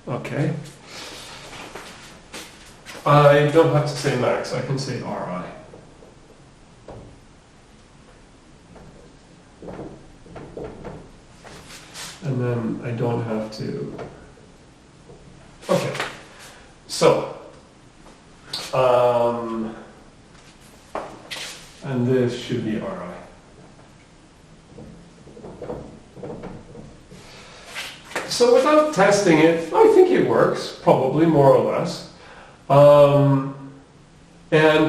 Okay. I don't have to say max, I can say Ri. And then I don't have to... Okay. So, and this should be Ri. So without testing it, I think it works, probably, more or less. And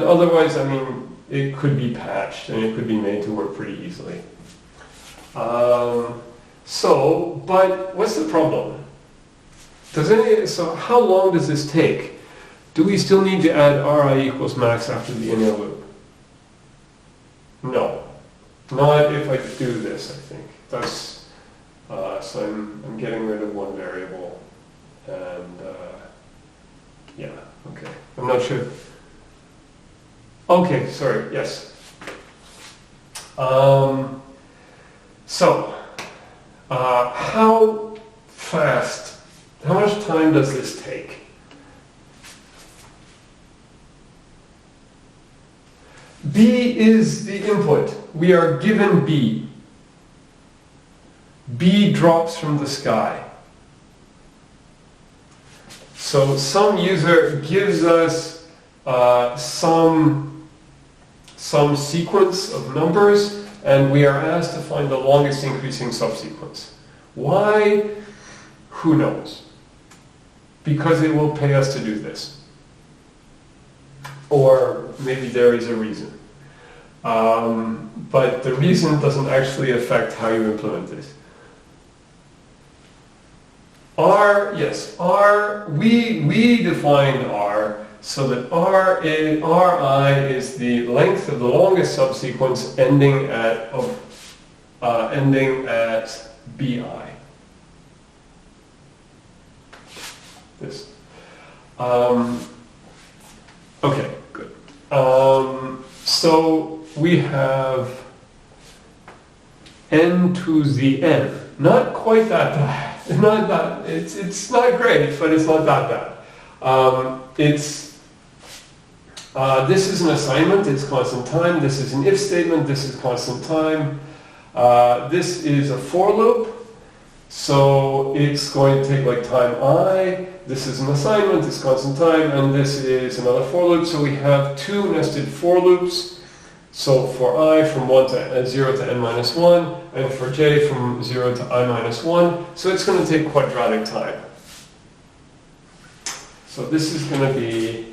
otherwise, I mean, it could be patched and it could be made to work pretty easily. But what's the problem? So how long does this take? Do we still need to add Ri equals max after the inner loop? No. Not if I do this, I think. That's, so I'm getting rid of one variable, and yeah, okay. I'm not sure. Okay, sorry, yes. How fast, how much time does this take? B is the input. We are given B. B drops from the sky. So some user gives us some sequence of numbers, and we are asked to find the longest increasing subsequence. Why? Who knows? Because it will pay us to do this. Or maybe there is a reason. But the reason doesn't actually affect how you implement this. R, yes, R, we define R so that Ri is the length of the longest subsequence ending at Bi. This. Okay, good. So we have n to the n. Not quite that bad. Not that. It's not great, but it's not that bad. This is an assignment. It's constant time. This is an if statement. This is constant time. This is a for loop. So it's going to take like time I. This is an assignment, it's constant time, and this is another for loop. So we have two nested for loops. So for I from 0 to n minus 1, and for j from 0 to I minus 1. So it's going to take quadratic time. So this is going to be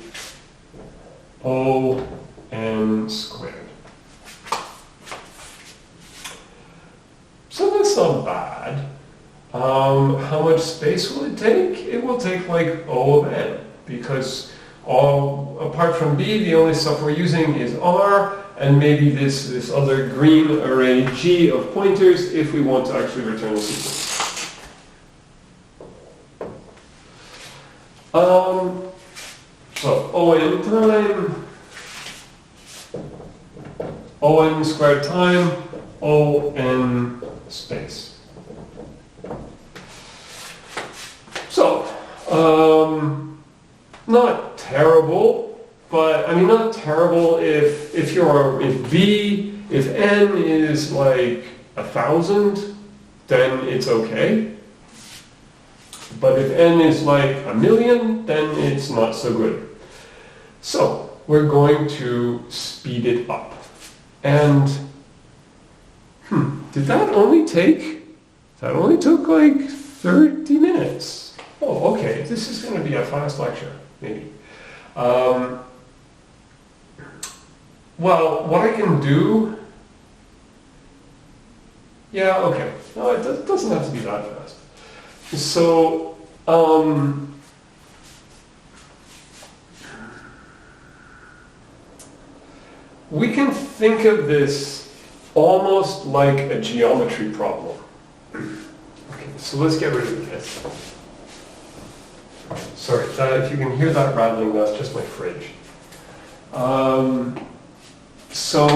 O(n) squared. So that's not bad. How much space will it take? It will take like O of n, because apart from B, the only stuff we're using is R, and maybe this other green array G of pointers if we want to actually return a sequence. So O(n) time, O(n) squared time, O(n) space. So, not terrible, but I mean not terrible if n is like 1,000, then it's okay. But if n is like 1,000,000, then it's not so good. So we're going to speed it up. And did that only take? That only took like 30 minutes. Oh, okay, this is going to be a fast lecture, maybe. Well, what I can do... Yeah, okay. No, it doesn't have to be that fast. So, we can think of this almost like a geometry problem. Okay, so let's get rid of this. Sorry, if you can hear that rattling, that's just my fridge. So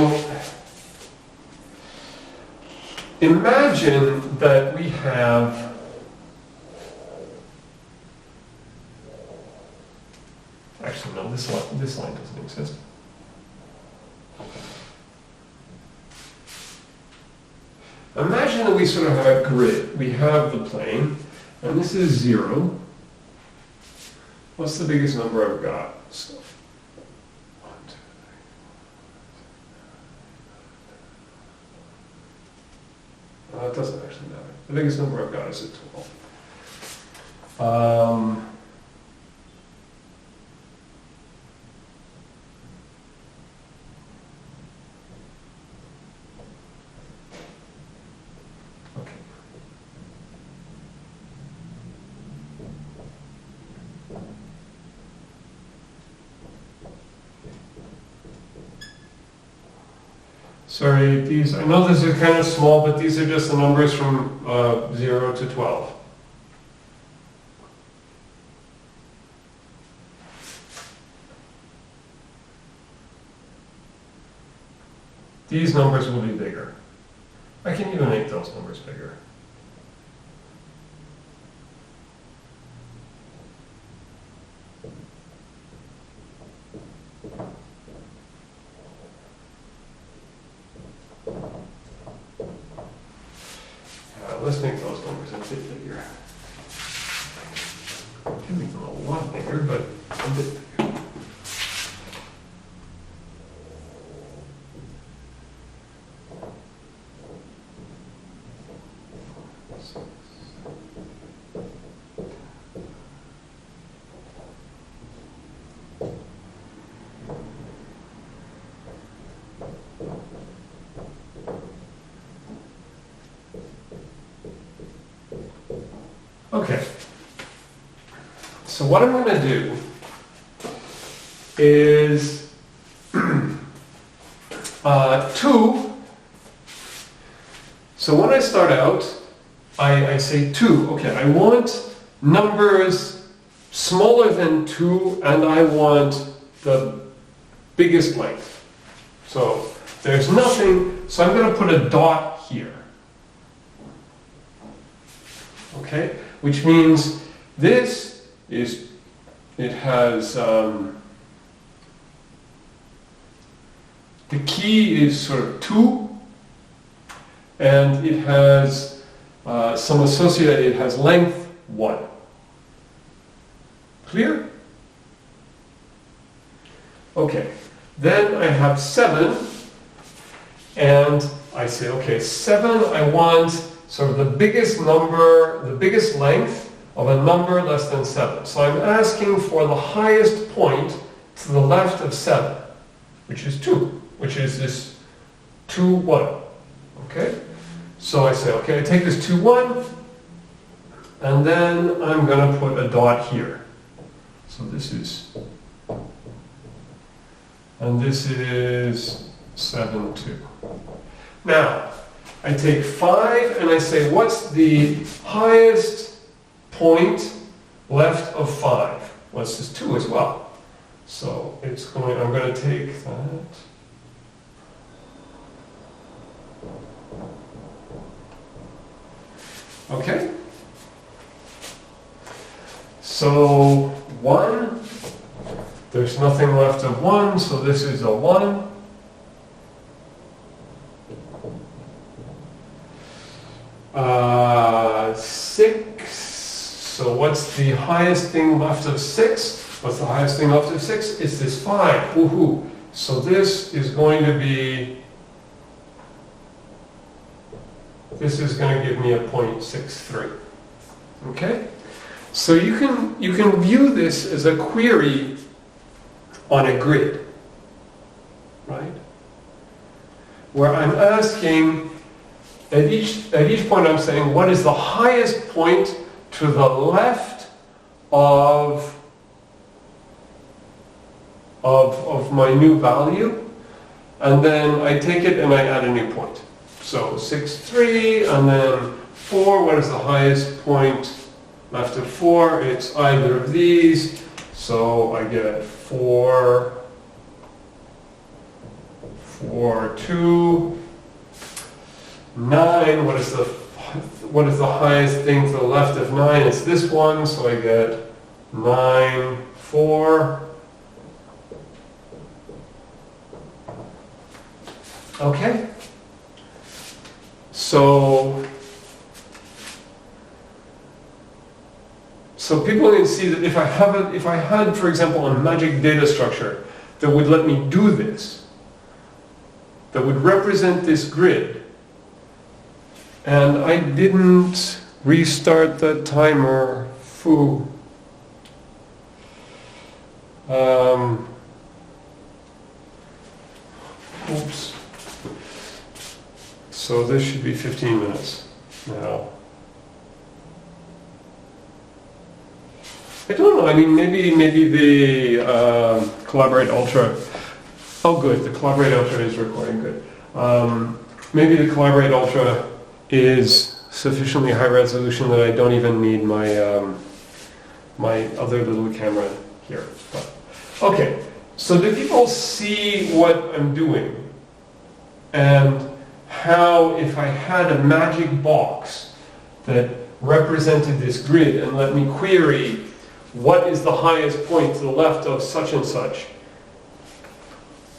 imagine that we have actually no, this line doesn't exist. Imagine that we sort of have a grid. We have the plane, and this is 0. What's the biggest number I've got? So, 1, 2, 3. It doesn't actually matter. The biggest number I've got is at 12. Sorry, these, I know this is kind of small, but these are just the numbers from 0 to 12. These numbers will be bigger. I can even make those numbers bigger. Let's make those numbers a bit bigger. I can make them a lot bigger, but a bit bigger. Okay, so what I'm going to do is 2. So when I start out, I say 2. Okay, I want numbers smaller than 2, and I want the biggest length. So there's nothing, so I'm going to put a dot here. Okay? Which means this is, it has, the key is sort of 2, and it has some associated, it has length 1. Clear? Okay, then I have 7, and I say, okay, 7, I want sort of the biggest number, the biggest length of a number less than 7. So I'm asking for the highest point to the left of 7, which is 2, which is this 2, 1. Okay? So I say, okay, I take this 2, 1, and then I'm going to put a dot here. So this is, and this is 7, 2. Now, I take 5 and I say, what's the highest point left of 5? Well, this is 2 as well. So it's going, I'm going to take that. Okay? So 1, there's nothing left of 1, so this is a 1. 6, so what's the highest thing left of 6? What's the highest thing left of 6? It's this 5, woohoo. So this is going to be, this is going to give me a 0.63. Okay? So you can view this as a query on a grid, right? Where I'm asking, at each point I'm saying, what is the highest point to the left of my new value? And then I take it and I add a new point. So 6, 3, and then 4, what is the highest point left of 4? It's either of these, so I get 4, 4, 2, 9, what is the highest thing to the left of 9? It's this one, so I get 9, 4, Okay? So people can see that if I had, for example, a magic data structure that would let me do this, that would represent this grid, and I didn't restart the timer, foo. Oops. So this should be 15 minutes now. I don't know, I mean, maybe the Collaborate Ultra, oh good, the Collaborate Ultra is recording, good. Maybe the Collaborate Ultra is sufficiently high resolution that I don't even need my, my other little camera here. But, okay, so do people see what I'm doing? And how, if I had a magic box that represented this grid and let me query what is the highest point to the left of such and such,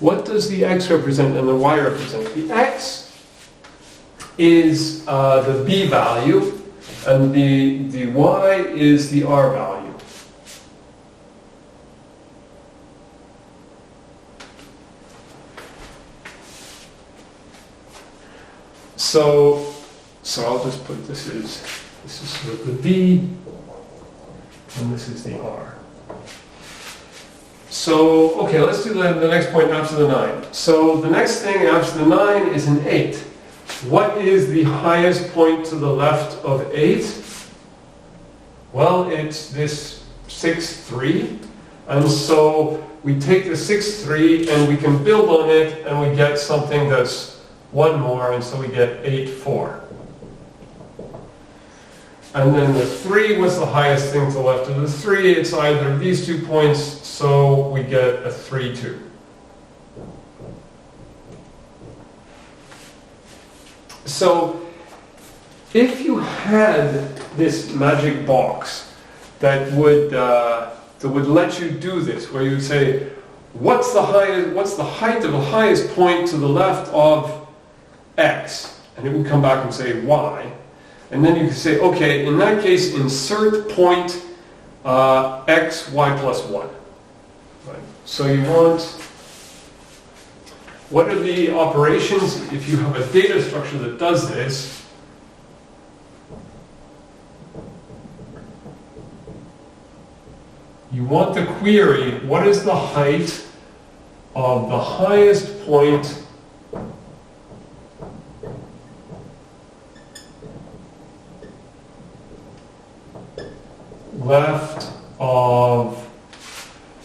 what does the x represent and the y represent? The x is the b value, and the y is the r value. So I'll just put this is the b, and this is the r. So, okay, let's do the next point after the 9. So the next thing after the 9 is an 8. What is the highest point to the left of 8? Well, it's this 6, 3. And so we take the 6, 3 and we can build on it and we get something that's one more, and so we get 8, 4. And then the 3 was the highest thing to the left of the 3. It's either of these 2 points, so we get a 3, 2. So if you had this magic box that would let you do this, where you would say, what's the height of the highest point to the left of x? And it would come back and say y. And then you can say, okay, in that case, insert point x, y plus 1. Right. So you want, what are the operations if you have a data structure that does this? You want to query, what is the height of the highest point left of,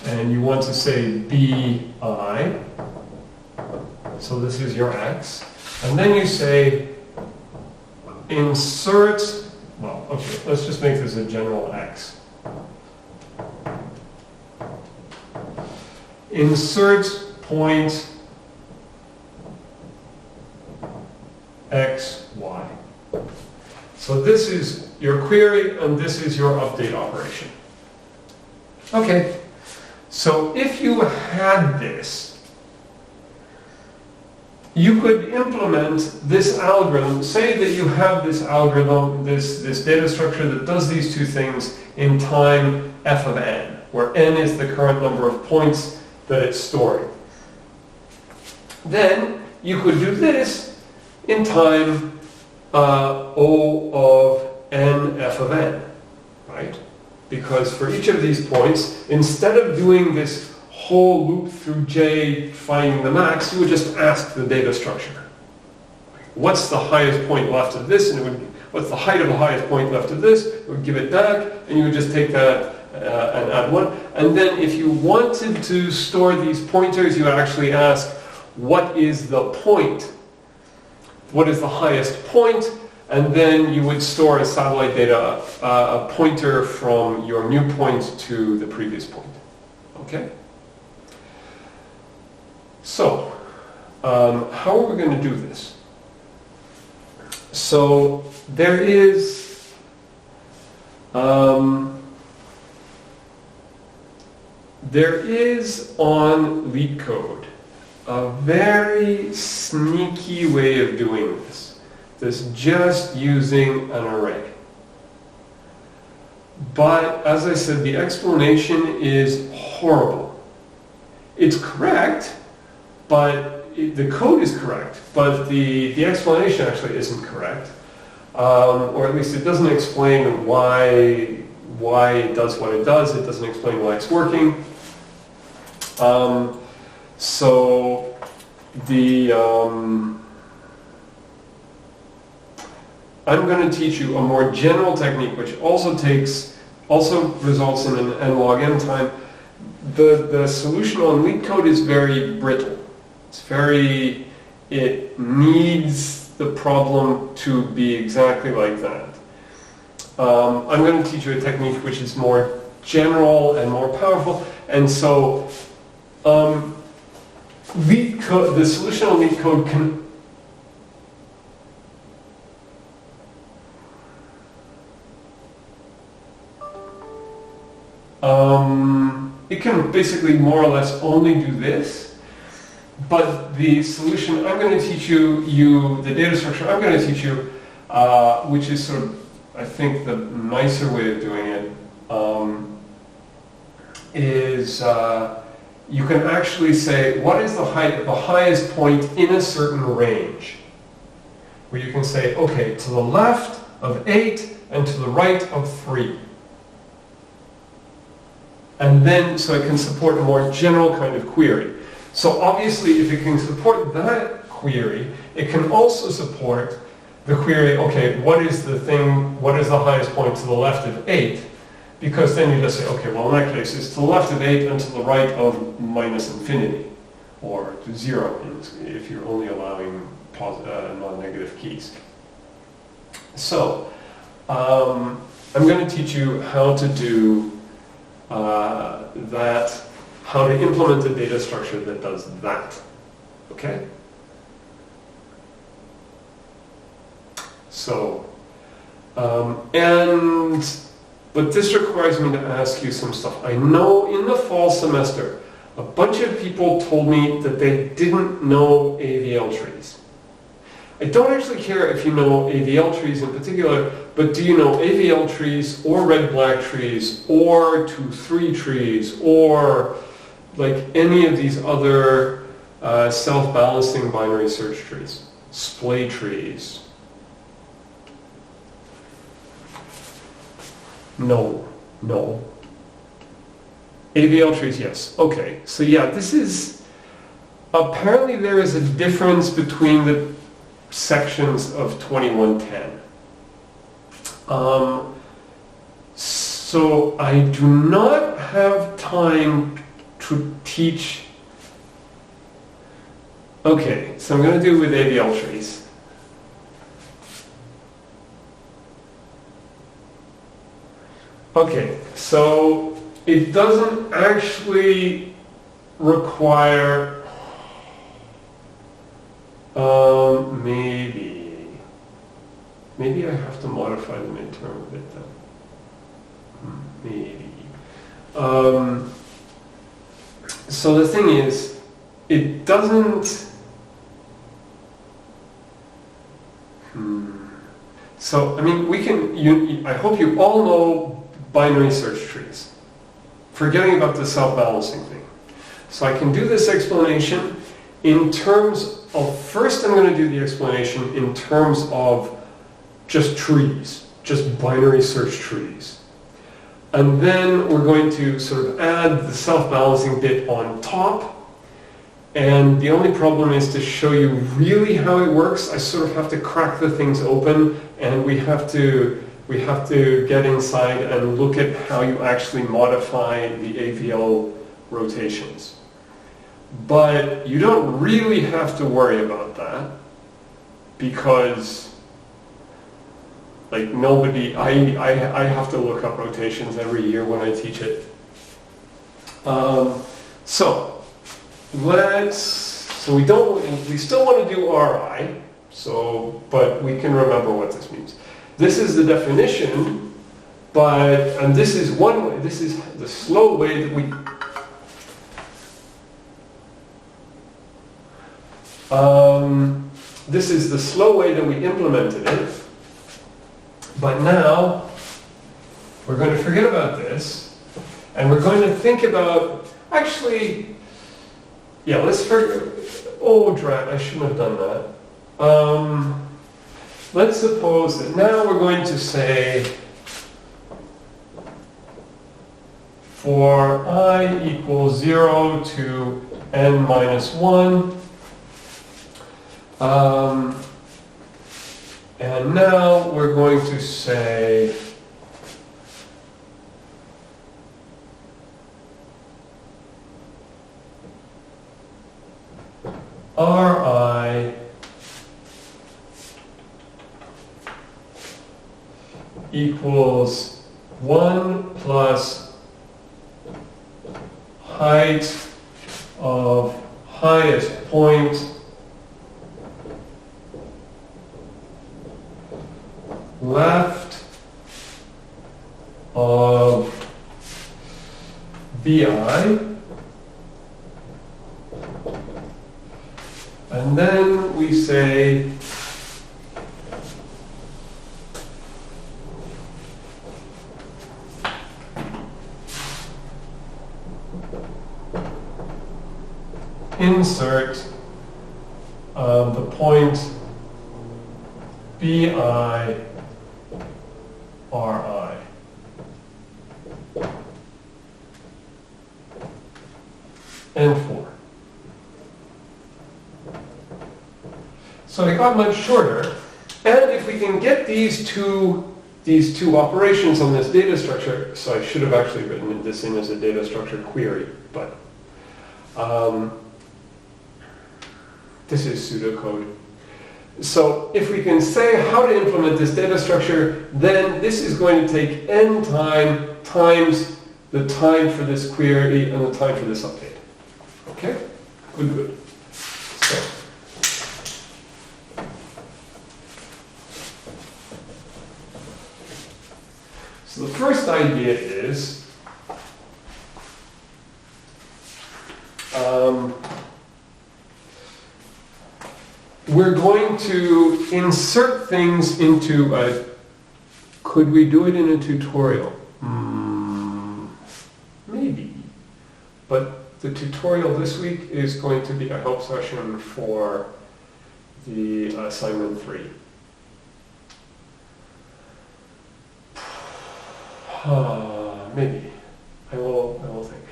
and you want to say bi, so this is your x, and then you say insert, well, okay, let's just make this a general x. Insert point x, y. So this is your query, and this is your update operation. Okay, so if you had this, you could implement this algorithm. Say that you have this algorithm, this data structure that does these two things in time f of n, where n is the current number of points that it's storing. Then you could do this in time O of n f of n, right? Because for each of these points, instead of doing this whole loop through j finding the max, you would just ask the data structure, what's the highest point left of this, and it would, what's the height of the highest point left of this, it would give it back, and you would just take that and add 1. And then if you wanted to store these pointers, you would actually ask, what is the point? What is the highest point? And then you would store as satellite data a pointer from your new point to the previous point. Okay? So, how are we going to do this? So, there is on LeetCode a very sneaky way of doing this. This just using an array. But as I said, the explanation is horrible. It's correct, but the code is correct, but the explanation actually isn't correct. Or at least it doesn't explain why it does what it does. It doesn't explain why it's working. So I'm going to teach you a more general technique, which also results in an n log n time. The solution on LeetCode is very brittle. It needs the problem to be exactly like that. I'm going to teach you a technique which is more general and more powerful. And so LeetCode, the solution on LeetCode can it can basically more or less only do this, but the solution I'm going to teach you the data structure I'm going to teach you, which is sort of, I think, the nicer way of doing it, is you can actually say what is the highest point in a certain range, where you can say, okay, to the left of 8 and to the right of 3. And then, so it can support a more general kind of query. So obviously, if it can support that query, it can also support the query, okay, what is the highest point to the left of 8? Because then you just say, okay, well in that case, it's to the left of 8 and to the right of minus infinity, or to 0, if you're only allowing non-negative keys. So, I'm going to teach you how to do how to implement a data structure that does that. Okay? So, but this requires me to ask you some stuff. I know in the fall semester, a bunch of people told me that they didn't know AVL trees. I don't actually care if you know AVL trees in particular, but do you know AVL trees, or red-black trees, or 2-3 trees, or like any of these other self-balancing binary search trees, splay trees? No. AVL trees, yes. Okay, so yeah, this is, apparently there is a difference between the sections of 2110. So I do not have time to teach. Okay, so I'm going to do with AVL trees. Okay, so it doesn't actually require maybe I have to modify the midterm a bit then. Maybe. So the thing is, it doesn't. So I mean, we can. I hope you all know binary search trees. Forgetting about the self-balancing thing. So I can do this explanation in terms of, first I'm going to do the explanation in terms of just trees, just binary search trees. And then we're going to sort of add the self-balancing bit on top. And the only problem is to show you really how it works. I sort of have to crack the things open, and we have to get inside and look at how you actually modify the AVL rotations. But you don't really have to worry about that, because like nobody, I have to look up rotations every year when I teach it. So we still want to do RI, but we can remember what this means. This is the definition, and this is one way, this is the slow way that we This is the slow way that we implemented it. But now, we're going to forget about this, and we're going to think about, actually, yeah, let's forget, oh, drat, I shouldn't have done that. Let's suppose that now we're going to say, for I equals 0 to n minus 1, and now we're going to say Ri equals 1 plus height of highest point left of BI, and then we say insert the point BI Ri. And 4. So it got much shorter, and if we can get these two operations on this data structure, so I should have actually written this in as a data structure query, but this is pseudocode. So if we can say how to implement this data structure, then this is going to take n time times the time for this query and the time for this update. Okay? Good, good. So the first idea is we're going to insert things into a, could we do it in a tutorial? Maybe. But the tutorial this week is going to be a help session for the assignment 3. Maybe. I will think.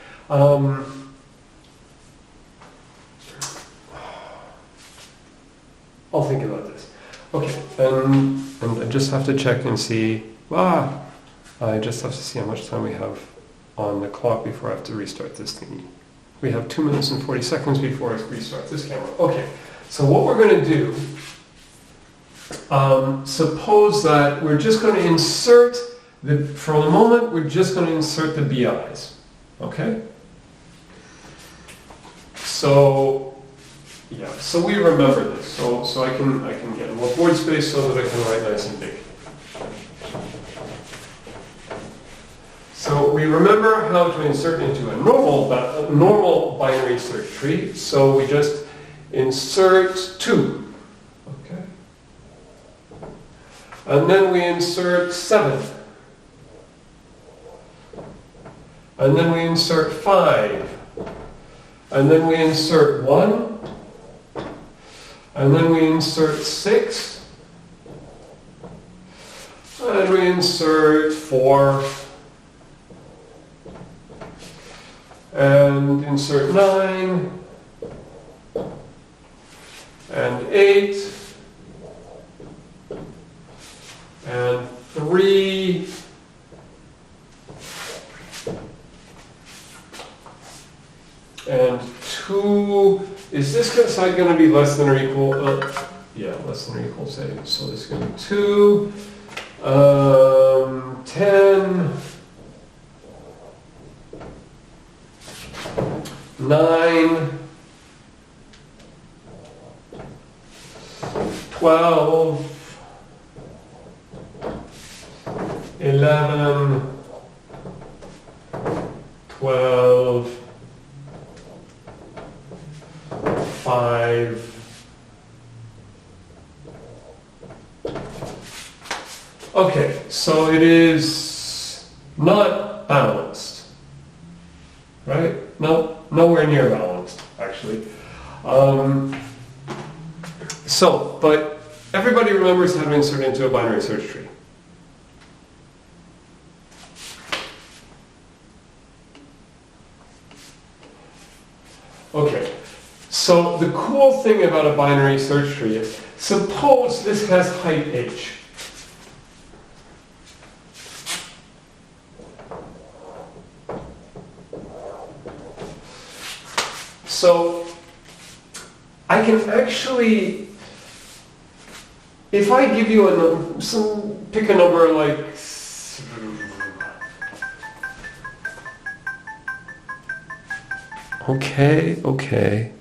I'll think about this. Okay, and I just have to check and see, I just have to see how much time we have on the clock before I have to restart this thingy. We have 2 minutes and 40 seconds before I restart this camera. Okay, so what we're going to do, suppose that we're just going to insert, for the moment, we're just going to insert the BIs, okay? So, yeah, so we remember this, so I can get more board space so that I can write nice and big. So we remember how to insert into a normal binary search tree. So we just insert 2, okay, and then we insert 7, and then we insert 5, and then we insert 1. And then we insert 6, and we insert 4, and insert 9, and 8, and 3, and 2. Is this side going to be less than or equal? Yeah, less than or equal, say. So this is going to be 2, 10, 9, 12, 11, 12, 5, Okay, so it is not balanced, right? No, nowhere near balanced, actually. But everybody remembers how to insert into a binary search tree. Okay, so the cool thing about a binary search tree is, suppose this has height h. So I can actually, if I give you pick a number like, okay.